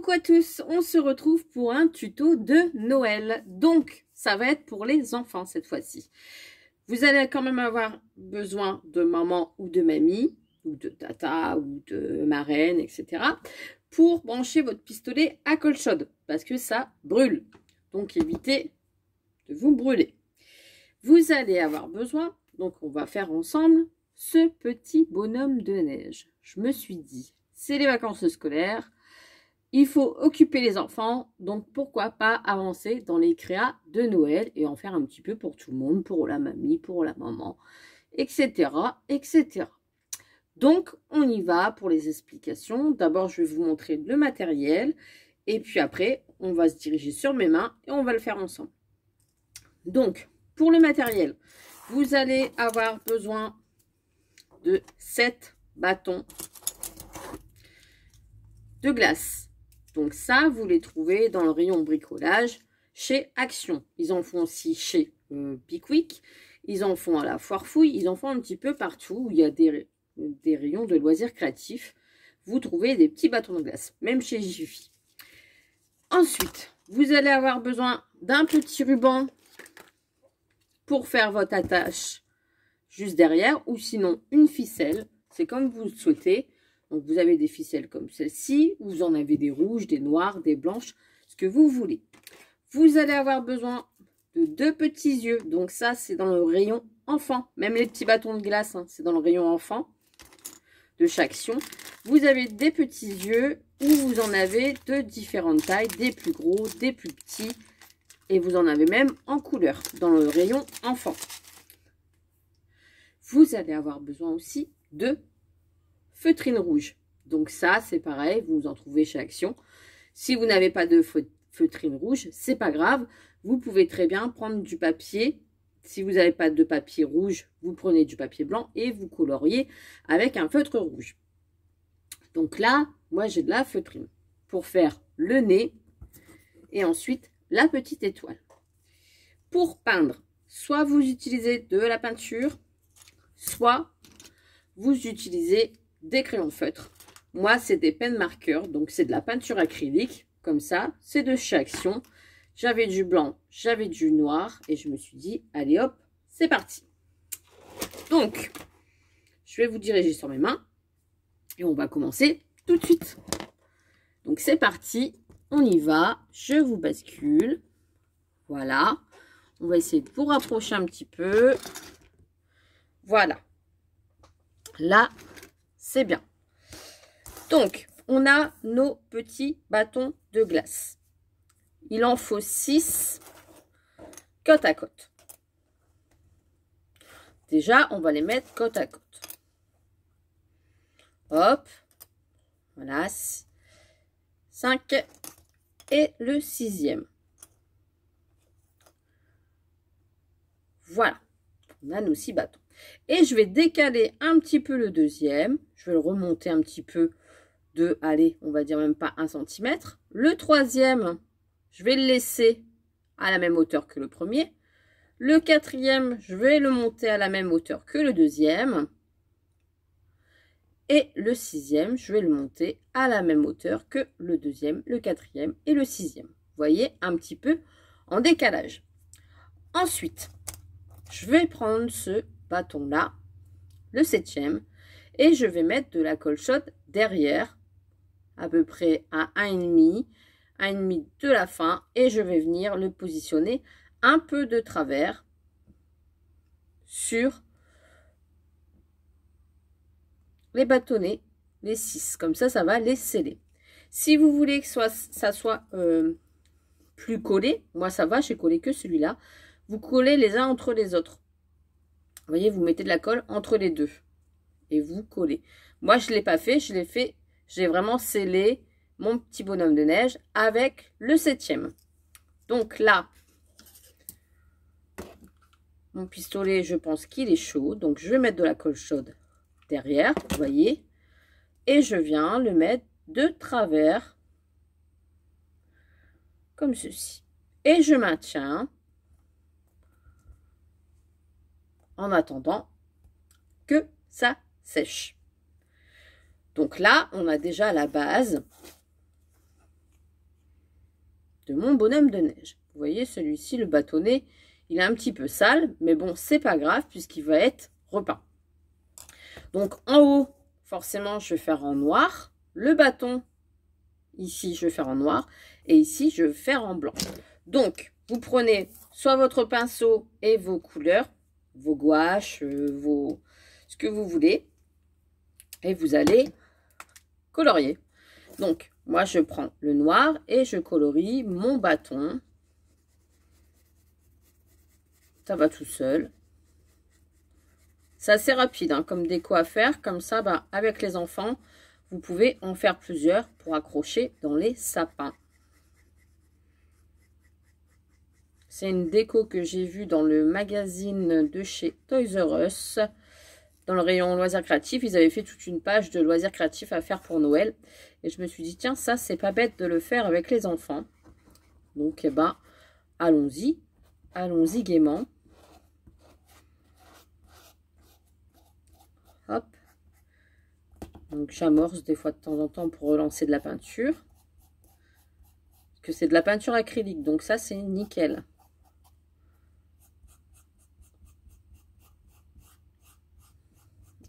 Coucou à tous, on se retrouve pour un tuto de Noël. Donc, ça va être pour les enfants cette fois-ci. Vous allez quand même avoir besoin de maman ou de mamie, ou de tata, ou de marraine, etc. pour brancher votre pistolet à colle chaude, parce que ça brûle. Donc, évitez de vous brûler. Vous allez avoir besoin, donc on va faire ensemble, ce petit bonhomme de neige. Je me suis dit, c'est les vacances scolaires, il faut occuper les enfants, donc pourquoi pas avancer dans les créas de Noël et en faire un petit peu pour tout le monde, pour la mamie, pour la maman, etc., etc. Donc, on y va pour les explications. D'abord, je vais vous montrer le matériel et puis après, on va se diriger sur mes mains et on va le faire ensemble. Donc, pour le matériel, vous allez avoir besoin de 7 bâtons de glace. Donc ça, vous les trouvez dans le rayon bricolage chez Action. Ils en font aussi chez Pickwick. Ils en font à la Foire Fouille. Ils en font un petit peu partout où il y a des rayons de loisirs créatifs. Vous trouvez des petits bâtons de glace, même chez Jiffy. Ensuite, vous allez avoir besoin d'un petit ruban pour faire votre attache juste derrière, ou sinon une ficelle. C'est comme vous le souhaitez. Donc, vous avez des ficelles comme celle-ci, vous en avez des rouges, des noires, des blanches, ce que vous voulez. Vous allez avoir besoin de 2 petits yeux. Donc, ça, c'est dans le rayon enfant. Même les petits bâtons de glace, hein, c'est dans le rayon enfant de chaque action. Vous avez des petits yeux où vous en avez de différentes tailles, des plus gros, des plus petits. Et vous en avez même en couleur dans le rayon enfant. Vous allez avoir besoin aussi de feutrine rouge. Donc ça, c'est pareil, vous en trouvez chez Action. Si vous n'avez pas de feutrine rouge, c'est pas grave. Vous pouvez très bien prendre du papier. Si vous n'avez pas de papier rouge, vous prenez du papier blanc et vous coloriez avec un feutre rouge. Donc là, moi, j'ai de la feutrine pour faire le nez et ensuite la petite étoile. Pour peindre, soit vous utilisez de la peinture, soit vous utilisez des crayons feutres. Moi, c'est des pennes marqueurs, donc c'est de la peinture acrylique, comme ça. C'est de chez Action. J'avais du blanc, j'avais du noir, et je me suis dit, allez hop, c'est parti. Donc, je vais vous diriger sur mes mains, et on va commencer tout de suite. Donc, c'est parti, on y va, je vous bascule. Voilà, on va essayer de vous rapprocher un petit peu. Voilà. Là, c'est bien. Donc, on a nos petits bâtons de glace. Il en faut 6 côte à côte. Déjà, on va les mettre côte à côte. Hop. Voilà. 5 et le 6e. Voilà. On a nos 6 bâtons. Et je vais décaler un petit peu le 2e. Je vais le remonter un petit peu de, allez, on va dire même pas 1 cm. Le 3e, je vais le laisser à la même hauteur que le 1er. Le 4e, je vais le monter à la même hauteur que le 2e. Et le 6e, je vais le monter à la même hauteur que le 2e, le 4e et le 6e. Vous voyez, un petit peu en décalage. Ensuite, je vais prendre ce bâton-là, le 7e, et je vais mettre de la colle chaude derrière, à peu près à 1,5 de la fin, et je vais venir le positionner un peu de travers sur les bâtonnets, les 6. Comme ça, ça va les sceller. Si vous voulez que ça soit plus collé, moi ça va, j'ai collé que celui-là, vous collez les uns entre les autres. Vous voyez, vous mettez de la colle entre les deux et vous collez. Moi, je ne l'ai pas fait, je l'ai fait, j'ai vraiment scellé mon petit bonhomme de neige avec le 7e. Donc là, mon pistolet, je pense qu'il est chaud. Donc, je vais mettre de la colle chaude derrière, vous voyez. Et je viens le mettre de travers, comme ceci. Et je maintiens en attendant que ça sèche. Donc là, on a déjà la base de mon bonhomme de neige. Vous voyez, celui-ci, le bâtonnet, il est un petit peu sale, mais bon, c'est pas grave puisqu'il va être repeint. Donc, en haut, forcément, je vais faire en noir. Le bâton, ici, je vais faire en noir. Et ici, je vais faire en blanc. Donc, vous prenez soit votre pinceau et vos couleurs, vos gouaches, ce que vous voulez. Et vous allez colorier. Donc, moi, je prends le noir et je colorie mon bâton. Ça va tout seul. C'est assez rapide, hein, comme déco à faire. Comme ça, bah, avec les enfants, vous pouvez en faire plusieurs pour accrocher dans les sapins. C'est une déco que j'ai vue dans le magazine de chez Toys R Us. Dans le rayon loisirs créatifs, ils avaient fait toute une page de loisirs créatifs à faire pour Noël. Et je me suis dit, tiens, ça, c'est pas bête de le faire avec les enfants. Donc, eh ben, allons-y. Allons-y gaiement. Hop. Donc, j'amorce des fois de temps en temps pour relancer de la peinture. Parce que c'est de la peinture acrylique. Donc, ça, c'est nickel.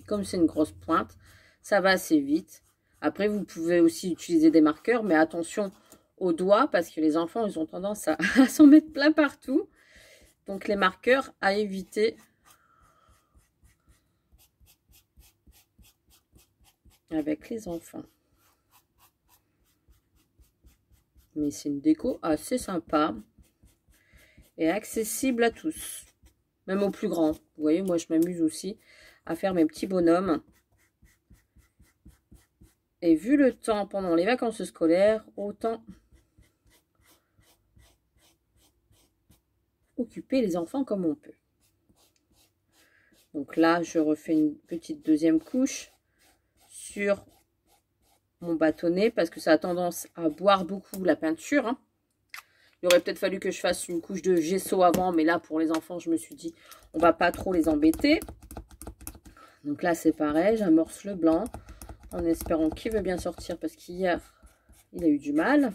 Comme c'est une grosse pointe, ça va assez vite. Après, vous pouvez aussi utiliser des marqueurs, mais attention aux doigts, parce que les enfants, ils ont tendance à s'en mettre plein partout. Donc, les marqueurs à éviter. Avec les enfants. Mais c'est une déco assez sympa et accessible à tous, même aux plus grands. Vous voyez, moi, je m'amuse aussi à faire mes petits bonhommes. Et vu le temps pendant les vacances scolaires, autant occuper les enfants comme on peut. Donc là, je refais une petite deuxième couche sur mon bâtonnet parce que ça a tendance à boire beaucoup la peinture. Hein. Il aurait peut-être fallu que je fasse une couche de gesso avant, mais là, pour les enfants, je me suis dit, on va pas trop les embêter. Donc là, c'est pareil, j'amorce le blanc en espérant qu'il veut bien sortir parce qu'hier, il a eu du mal.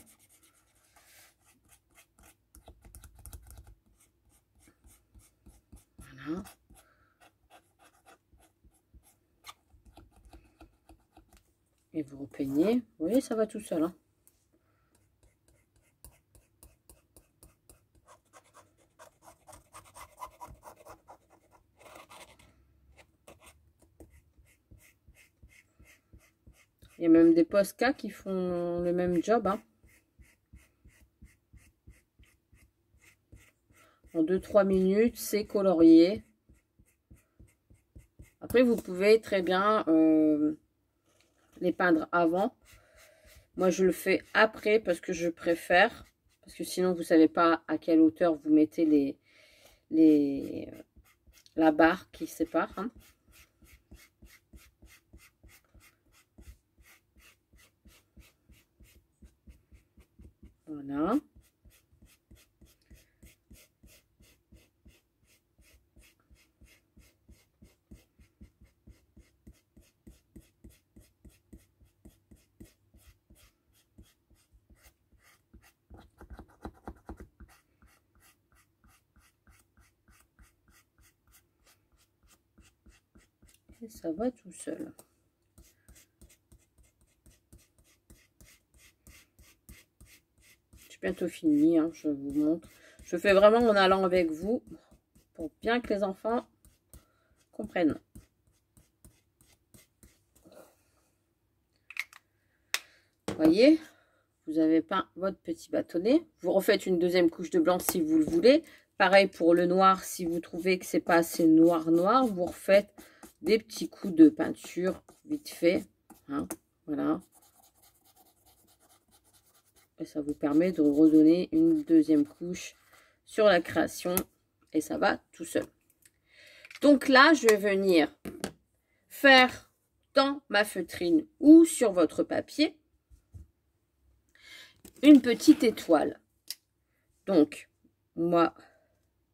Voilà. Et vous repeignez. Vous voyez, ça va tout seul. Hein. Il y a même des Posca qui font le même job. Hein. En 2-3 minutes, c'est colorié. Après, vous pouvez très bien les peindre avant. Moi, je le fais après parce que je préfère. Parce que sinon, vous ne savez pas à quelle hauteur vous mettez la barre qui sépare. Hein. Voilà. Et ça va tout seul. J'ai bientôt fini, hein, je vous montre. Je fais vraiment en allant avec vous pour bien que les enfants comprennent. Vous voyez, vous avez peint votre petit bâtonnet. Vous refaites une deuxième couche de blanc si vous le voulez. Pareil pour le noir, si vous trouvez que c'est pas assez noir, vous refaites des petits coups de peinture vite fait. Hein, voilà. Et ça vous permet de redonner une deuxième couche sur la création. Et ça va tout seul. Donc là, je vais venir faire dans ma feutrine ou sur votre papier une petite étoile. Donc, moi,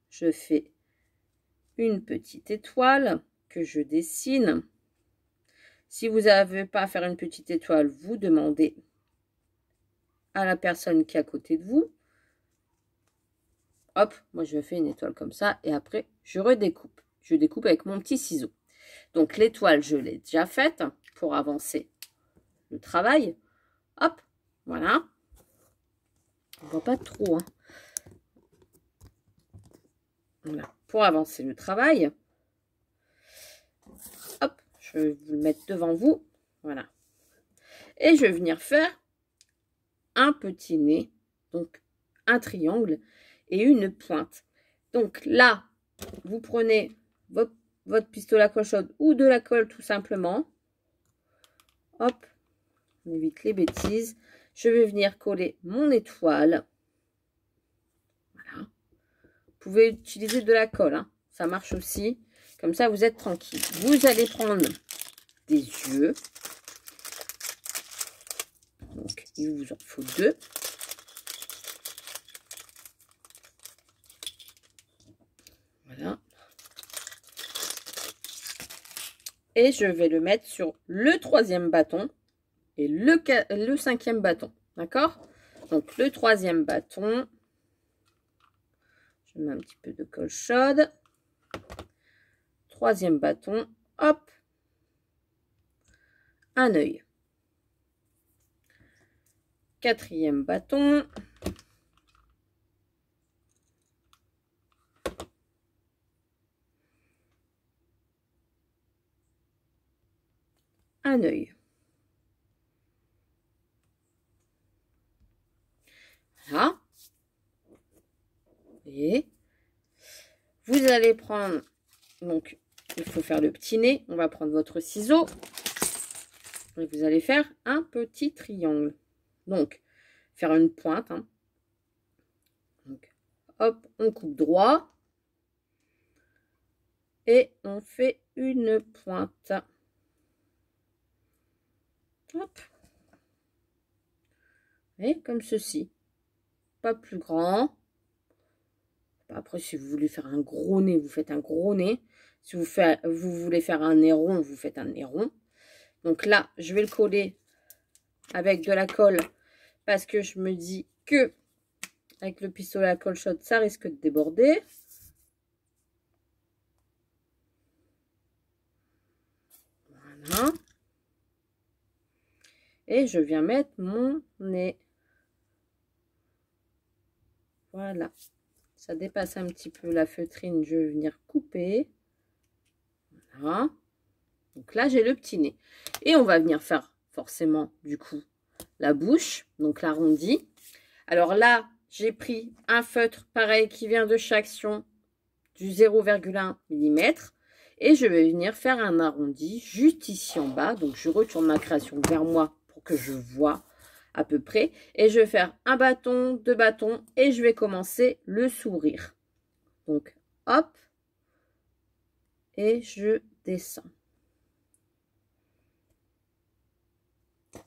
je fais une petite étoile que je dessine. Si vous n'avez pas à faire une petite étoile, vous demandez à la personne qui est à côté de vous. hop, moi je fais une étoile comme ça et après je redécoupe. Je découpe avec mon petit ciseau. Donc l'étoile, je l'ai déjà faite pour avancer le travail. Hop, voilà. On ne voit pas trop. Hein. Voilà, pour avancer le travail. Hop, je vais vous le mettre devant vous. Voilà. Et je vais venir faire un petit nez, donc un triangle et une pointe. Donc là, vous prenez votre pistolet à colle chaude ou de la colle tout simplement. Hop, on évite les bêtises. Je vais venir coller mon étoile. Voilà. Vous pouvez utiliser de la colle, hein. Ça marche aussi. Comme ça, vous êtes tranquille. Vous allez prendre des yeux. Donc, il vous en faut 2. Voilà. Et je vais le mettre sur le 3e bâton et le 5e bâton. D'accord? Donc, le 3e bâton. Je mets un petit peu de colle chaude. 3e bâton. Hop. Un œil. 4e bâton. Un œil. Voilà. Et vous allez prendre, donc il faut faire le petit nez. On va prendre votre ciseau et vous allez faire un petit triangle. Donc, faire une pointe. Hein. Donc, hop, on coupe droit et on fait une pointe. Hop. Et comme ceci. Pas plus grand. Après, si vous voulez faire un gros nez, vous faites un gros nez. Si vous voulez faire un nez rond, vous faites un nez rond. Donc là, je vais le coller avec de la colle parce que je me dis que avec le pistolet à colle chaude, ça risque de déborder. Voilà. Et je viens mettre mon nez. Voilà. Ça dépasse un petit peu la feutrine, je vais venir couper. Voilà. Donc là, j'ai le petit nez. Et on va venir faire forcément, du coup, la bouche, donc l'arrondi. Alors là, j'ai pris un feutre, pareil, qui vient de chez Action, du 0,1 mm. Et je vais venir faire un arrondi juste ici en bas. Donc, je retourne ma création vers moi pour que je vois à peu près. Et je vais faire un bâton, 2 bâtons et je vais commencer le sourire. Donc, hop. Et je descends.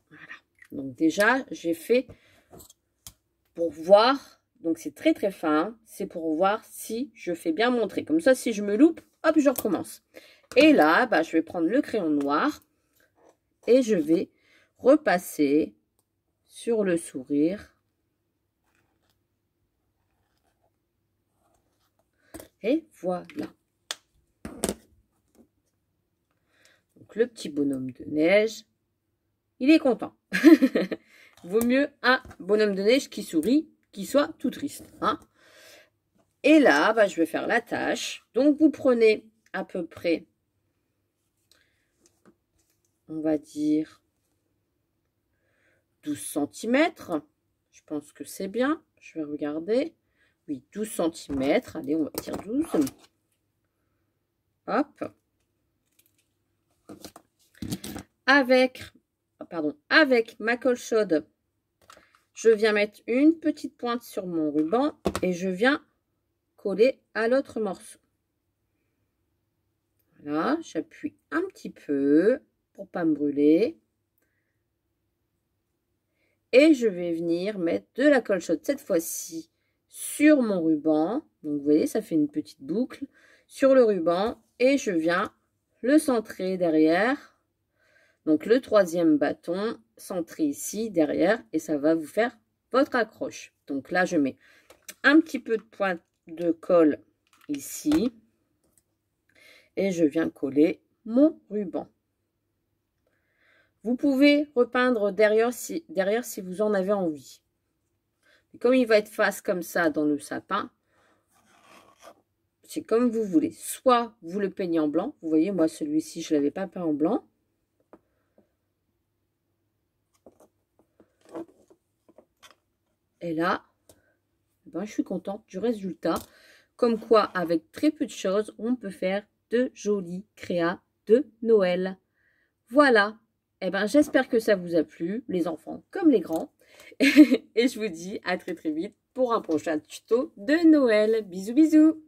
Voilà. Donc déjà, j'ai fait pour voir. Donc, c'est très très fin. C'est pour voir si je fais bien mon trait. Comme ça, si je me loupe, hop, je recommence. Et là, bah, je vais prendre le crayon noir et je vais repasser sur le sourire. Et voilà. Donc, le petit bonhomme de neige, il est content. Vaut mieux un bonhomme de neige qui sourit, qui soit tout triste. Hein. Et là, bah, je vais faire la tâche. Donc, vous prenez à peu près, on va dire, 12 cm. Je pense que c'est bien. Je vais regarder. Oui, 12 cm. Allez, on va dire 12. Hop. Avec ma colle chaude, je viens mettre une petite pointe sur mon ruban et je viens coller à l'autre morceau. Voilà, j'appuie un petit peu pour pas me brûler. Et je vais venir mettre de la colle chaude cette fois-ci sur mon ruban. Donc, vous voyez, ça fait une petite boucle sur le ruban. Et je viens le centrer derrière. Donc, le 3e bâton centré ici, derrière. Et ça va vous faire votre accroche. Donc là, je mets un petit peu de pointe de colle ici. Et je viens coller mon ruban. Vous pouvez repeindre derrière si vous en avez envie. Et comme il va être face comme ça dans le sapin, c'est comme vous voulez. Soit vous le peignez en blanc. Vous voyez, moi, celui-ci, je ne l'avais pas peint en blanc. Et là, ben, je suis contente du résultat. Comme quoi, avec très peu de choses, on peut faire de jolis créas de Noël. Voilà. Eh ben, j'espère que ça vous a plu, les enfants comme les grands. Et je vous dis à très très vite pour un prochain tuto de Noël. Bisous bisous.